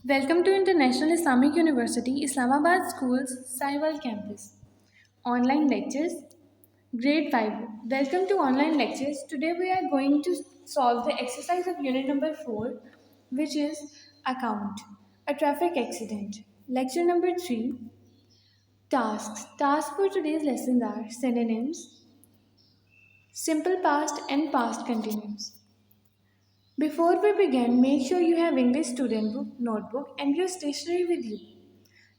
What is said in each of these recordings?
Welcome to International Islamic University, Islamabad School's Sahiwal campus. Online lectures, Grade 5. Welcome to online lectures. Today we are going to solve the exercise of unit number 4, which is Account, a traffic accident. Lecture number 3, Tasks. Tasks for today's lessons are synonyms, simple past and past continuous. Before we begin, make sure you have English student book, notebook and your stationery with you.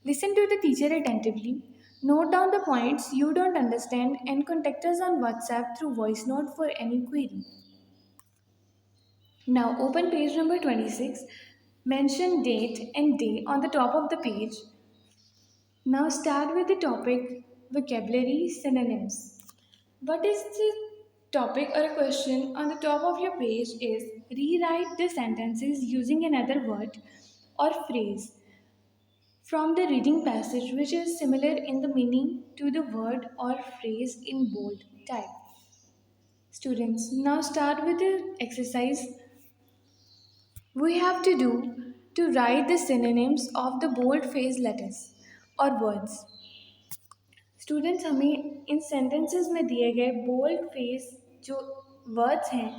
Listen to the teacher attentively. Note down the points you don't understand and contact us on WhatsApp through voice note for any query. Now open page number 26. Mention date and day on the top of the page. Now start with the topic vocabulary synonyms. What is the topic or a question on the top of your page is rewrite the sentences using another word or phrase from the reading passage which is similar in the meaning to the word or phrase in bold type. Students, now start with the exercise we have to do to write the synonyms of the bold phrase letters or words. Students हमें इन sentences में दिए गए bold phrase जो words हैं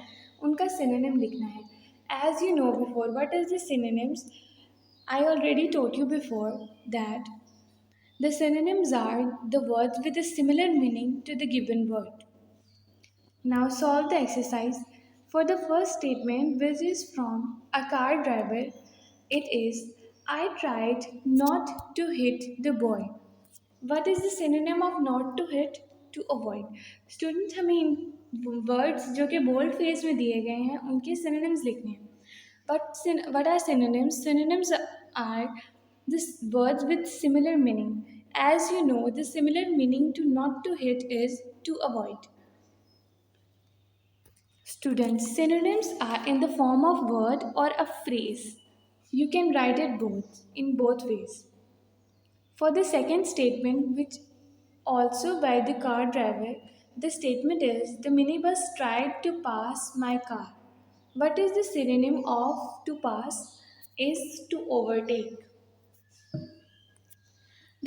उनका synonym लिखना है as you know before what is the synonyms I already told you before that the synonyms are the words with a similar meaning to the given word. Now solve the exercise. For the first statement, which is from a car driver, it is I tried not to hit the boy. What is the synonym of not to hit? To avoid. Students हमें words जो कि bold face में दिए गए हैं उनके synonyms लिखने हैं. What are synonyms? Synonyms are these words with similar meaning. As you know, the similar meaning to not to hit is to avoid. Students, synonyms are in the form of word or a phrase. You can write it both in both ways. For the second statement, which also by the car driver, the statement is the minibus tried to pass my car. What is the synonym of to pass? Is to overtake.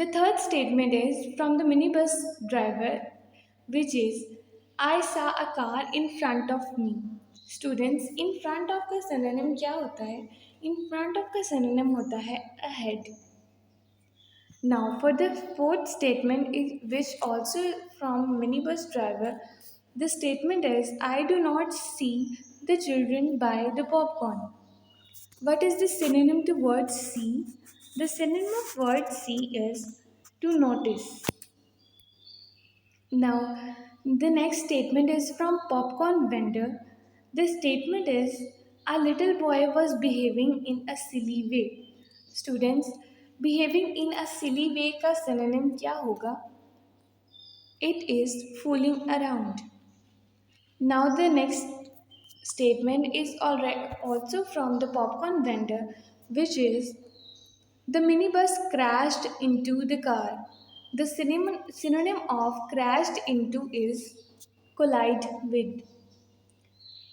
The third statement is from the minibus driver, which is I saw a car in front of me. Students, in front of का synonym क्या होता है? In front of का synonym होता है ahead. Now, for the fourth statement, which also from minibus driver, the statement is I do not see the children buy the popcorn. What is the synonym to word see? The synonym of word see is to notice. Now, the next statement is from popcorn vendor. The statement is a little boy was behaving in a silly way. Students, behaving in a silly way का synonym क्या होगा? It is fooling around. Now the next statement is also from the popcorn vendor, which is the minibus crashed into the car. The synonym of crashed into is collide with.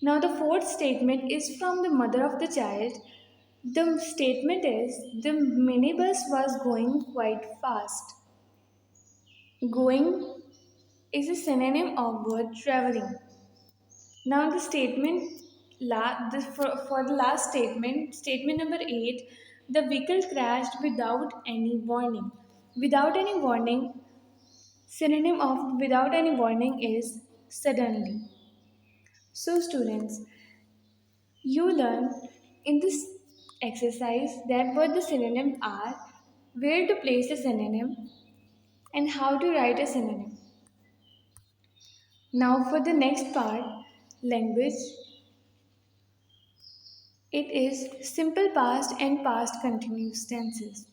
Now, the fourth statement is from the mother of the child. The statement is the minibus was going quite fast. Going is a synonym of word traveling. Now, the statement for the last statement, statement number 8, the vehicle crashed without any warning. Without any warning, synonym of without any warning is suddenly. So, students, you learn in this exercise that what the synonyms are, where to place a synonym, and how to write a synonym. Now, for the next part, language, it is simple past and past continuous tenses.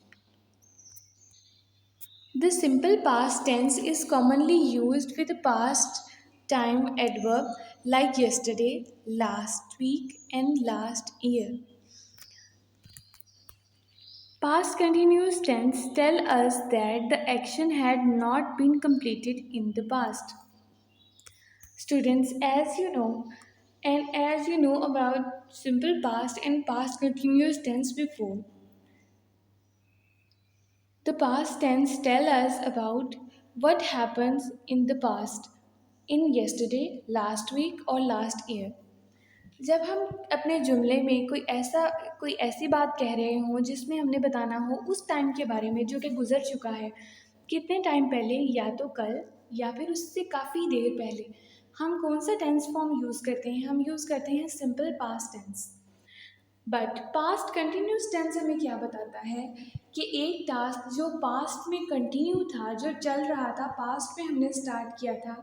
The simple past tense is commonly used with a past time adverb like yesterday, last week, and last year. Past continuous tense tell us that the action had not been completed in the past. Students, as you know, and as you know about simple past and past continuous tense before, The past tense tell us about what happens in the past, in yesterday, last week or last year. जब हम अपने जुमले में कोई ऐसी बात कह रहे हों जिसमें हमने बताना हो उस टाइम के बारे में जो कि गुज़र चुका है, कितने टाइम पहले, या तो कल या फिर उससे काफ़ी देर पहले, हम कौन सा टेंस फॉर्म यूज़ करते हैं? हम यूज़ करते हैं simple past tense. But past continuous tense हमें क्या बताता है कि एक टास्क जो पास्ट में कंटिन्यू था, जो चल रहा था, पास्ट में हमने स्टार्ट किया था,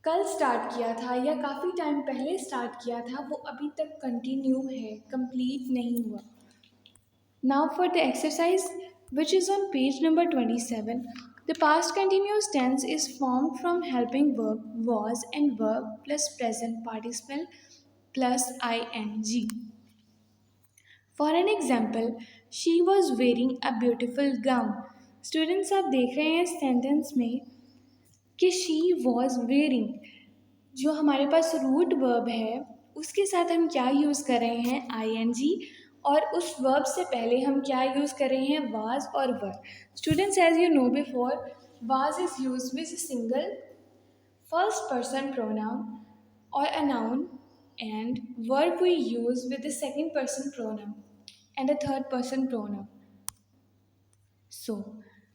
कल स्टार्ट किया था या काफ़ी टाइम पहले स्टार्ट किया था, वो अभी तक कंटिन्यू है, कंप्लीट नहीं हुआ। Now for the exercise which is on page number 27, the past continuous tense is formed from helping verb was and verb plus present participle plus ing. For an example, she was wearing a beautiful gown. Students, आप देख रहे हैं sentence में कि she was wearing, जो हमारे पास root verb है उसके साथ हम क्या यूज़ कर रहे हैं? I N G. और उस वर्ब से पहले हम क्या यूज़ कर रहे हैं? वाज और were. Students, as you know before, was is use with single first person pronoun or a noun, and verb we use with the second person pronoun and a third person pronoun. So,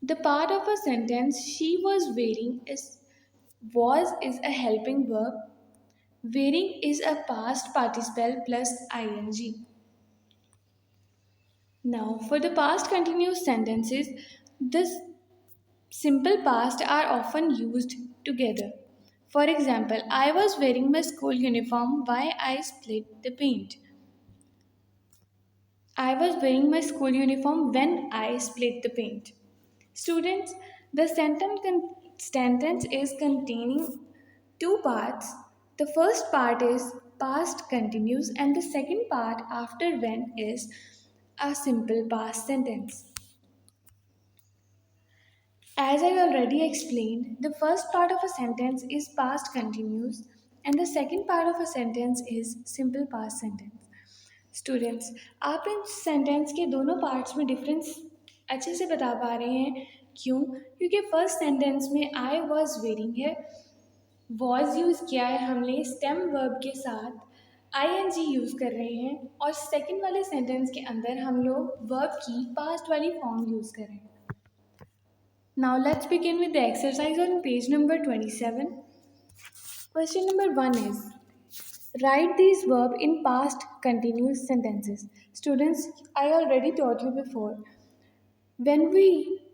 the part of a sentence she was wearing is was is a helping verb. Wearing is a past participle plus ing. Now, for the past continuous sentences, the simple past are often used together. For example, I was wearing my school uniform while I split the paint. I was wearing my school uniform when I split the paint. Students, the sentence is containing two parts. The first part is past continuous and the second part after when is a simple past sentence. As I already explained, the first part of a sentence is past continuous and the second part of a sentence is simple past sentence. Students, आप इन sentence के दोनों parts में difference अच्छे से बता पा रहे हैं। क्यों? क्योंकि फर्स्ट सेंटेंस में आई वॉज वेयरिंग है, वॉज यूज़ किया है हमने स्टेम वर्ब के साथ, आई एन जी यूज़ कर रहे हैं, और सेकेंड वाले सेंटेंस के अंदर हम लोग वर्ब की पास्ट वाली फॉर्म यूज़ कर रहे हैं। Now let's begin with the exercise on page number 27. Question number 1 is, write these verbs in past continuous sentences. Students, I already taught you before. When we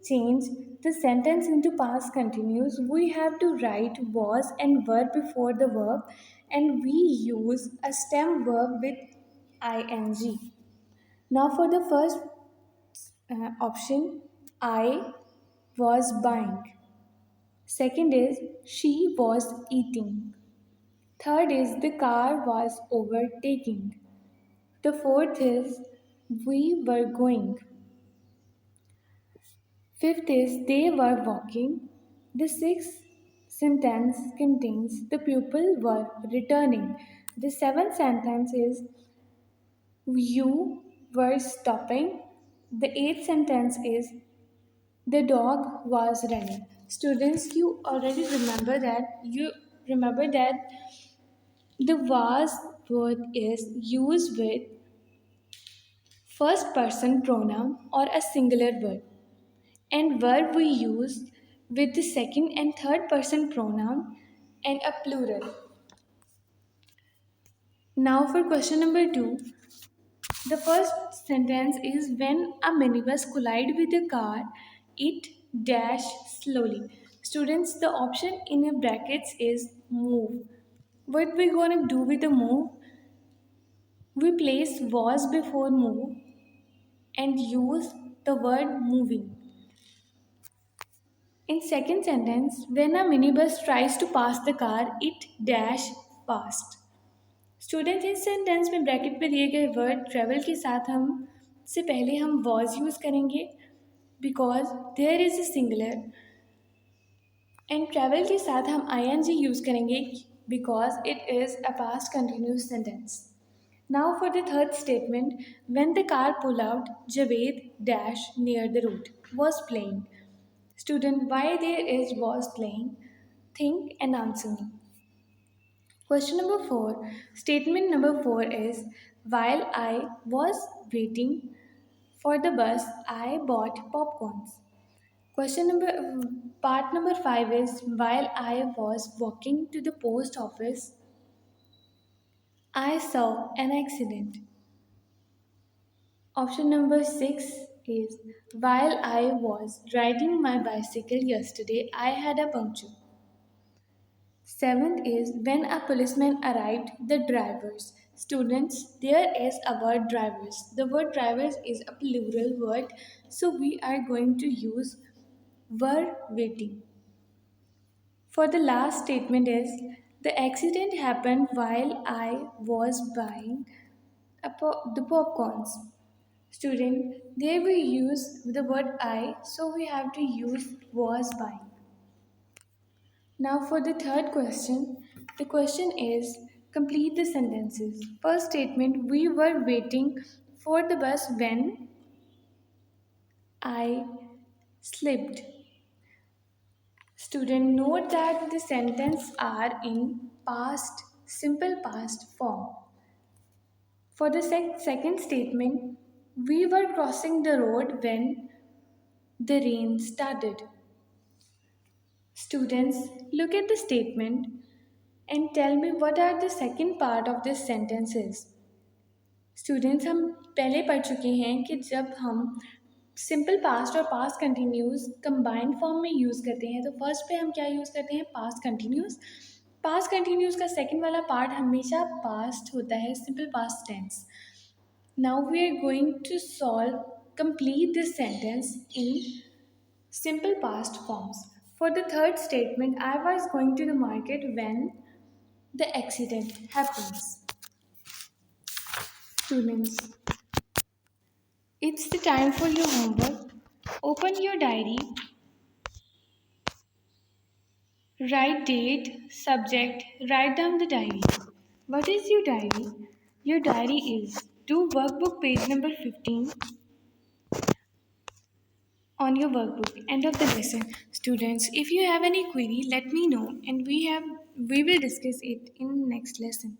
change the sentence into past continuous, we have to write was and were before the verb, and we use a stem verb with ing. Now for the first option, I was buying. Second is she was eating. Third is the car was overtaking. The fourth is we were going. Fifth is they were walking. The sixth sentence contains the pupil were returning. The seventh sentence is you were stopping. The eighth sentence is the dog was running. Students, you remember that the was word is used with first person pronoun or a singular word, and verb we use with the second and third person pronoun and a plural. Now for question number 2, the first sentence is when a minibus collide with a car, it dash slowly. Students, the option in the brackets is move. What we're gonna do with the move? We place was before move and use the word moving. In second sentence, when a minibus tries to pass the car, it dash past. Students, इस sentence में bracket में दिए गए word travel के साथ हम से पहले हम वॉज यूज़ करेंगे because there is a singular, and travel के साथ हम आई एन जी यूज़ करेंगे because it is a past continuous sentence. Now for the third statement, when the car pulled out, Javed dash near the road was playing. Student, why there is was playing? Think and answer me. Question number 4. Statement number 4 is, while I was waiting for the bus, I bought popcorns. Question number Part number 5 is, while I was walking to the post office, I saw an accident. Option number 6 is, while I was riding my bicycle yesterday, I had a puncture. Seventh is, when a policeman arrived, the drivers. Students, there is a word drivers. The word drivers is a plural word, so we are going to use were waiting. For the last statement is, the accident happened while I was buying the popcorns. Student, there we use the word I, so we have to use was buying. Now for the third question, the question is, complete the sentences. First statement, we were waiting for the bus when I slipped. Student, note that the sentences are in past, simple past form. For the second statement, we were crossing the road when the rain started. Students, look at the statement and tell me what are the second part of this sentence is. Students हम पहले पढ़ चुके हैं कि जब हम simple past और past continuous combined form में यूज़ करते हैं तो फर्स्ट पे हम क्या यूज़ करते हैं, पास्ट कंटिन्यूस का सेकंड वाला पार्ट हमेशा पास्ट होता है, simple past tense. Now we are going to solve complete this sentence in simple past forms. For the third statement, I was going to the market when the accident happens. Students, it's the time for your homework. Open your diary, write date, subject, write down the diary. What is your diary? Your diary is, do workbook page number 15 on your workbook. End of the lesson. Students, if you have any query, let me know and we will discuss it in next lesson.